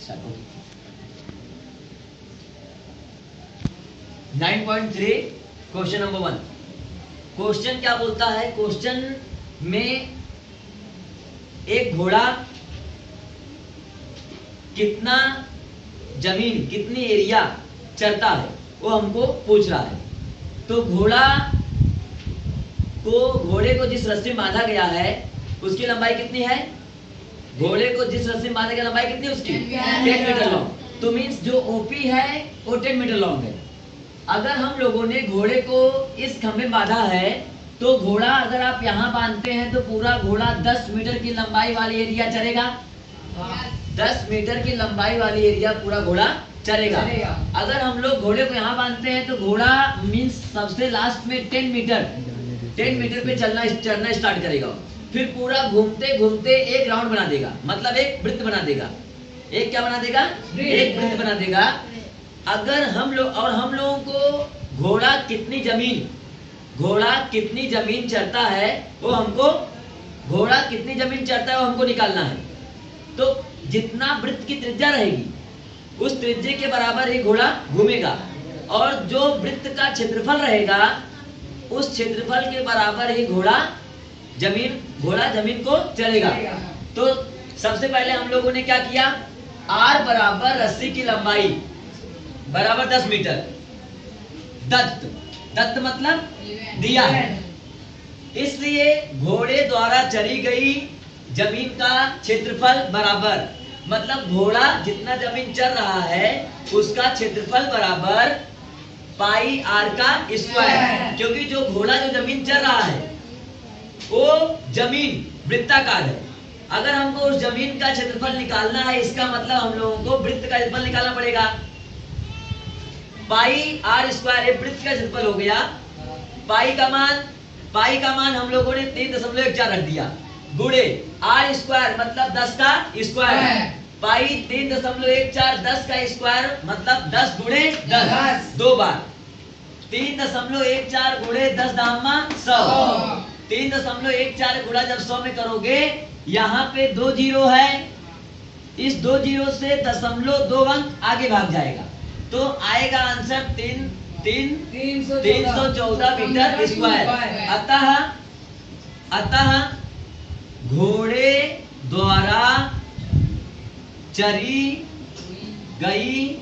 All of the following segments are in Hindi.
9.3 क्वेश्चन नंबर 1। क्वेश्चन क्या बोलता है? क्वेश्चन में एक घोड़ा कितना जमीन, कितनी एरिया चरता है, वो हमको पूछ रहा है। तो घोड़े को जिस रस्सी में बांधा गया है उसकी लंबाई कितनी है? घोड़े को जिस रस्सी में बांधा गया लंबाई कितनी है उसकी? 10 मीटर लॉन्ग। तो मीन्स जो ओपी है वो 10 मीटर लॉन्ग है। अगर हम लोगों ने घोड़े को इस खंभे में बांधा है तो घोड़ा अगर आप यहाँ बांधते हैं तो पूरा घोड़ा 10 मीटर की लंबाई वाली एरिया चलेगा। 10 मीटर की लंबाई वाली एरिया पूरा घोड़ा चलेगा। अगर हम लोग घोड़े को यहाँ बांधते हैं तो घोड़ा मीन्स सबसे लास्ट में 10 मीटर पे चलना स्टार्ट करेगा। फिर पूरा घूमते घूमते एक राउंड बना देगा, मतलब एक वृत्त बना देगा। एक क्या बना देगा? एक वृत्त बना देगा। अगर हम लोगों को घोड़ा कितनी जमीन चरता है वो हमको निकालना है। तो जितना वृत्त की त्रिज्या रहेगी उस त्रिज्या के बराबर ही घोड़ा घूमेगा, और जो वृत्त का क्षेत्रफल रहेगा उस क्षेत्रफल के बराबर ही घोड़ा जमीन को चलेगा। तो सबसे पहले हम लोगों ने क्या किया? R बराबर रस्सी की लंबाई बराबर 10 मीटर। दत्त मतलब दिया है, इसलिए घोड़े द्वारा चरी गई जमीन का क्षेत्रफल बराबर, मतलब घोड़ा जितना जमीन चल रहा है उसका क्षेत्रफल बराबर पाई R का स्क्वायर। क्योंकि जो घोड़ा जो जमीन चल रहा है वो जमीन वृत्ताकार है। अगर हमको उस जमीन का क्षेत्रफल निकालना है, इसका मतलब हम लोगों को वृत्त का क्षेत्रफल निकालना पड़ेगा। पाई R स्क्वायर वृत्त का क्षेत्रफल हो गया। पाई का मान हम लोगों ने 3.14 रख दिया, गुणे R स्क्वायर मतलब 10 का स्क्वायर। पाई 3.14 10 का स्क्वायर मतलब 10 गुणे 10 दो बार। 3.14 गुणे 10 दामा 100। 3.14 गुणा जब 100 में करोगे, यहाँ पे 2 जीरो है, इस 2 जीरो से 0.2 अंक आगे भाग जाएगा, तो आएगा आंसर 314 मीटर स्क्वायर। अतः घोड़े द्वारा चरी गई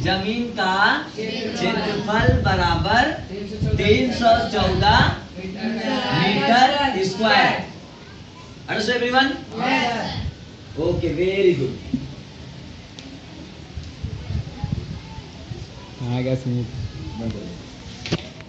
जमीन का क्षेत्रफल बराबर 314 metre square. Understand everyone? Okay, very good. हाँ, स्मूथ।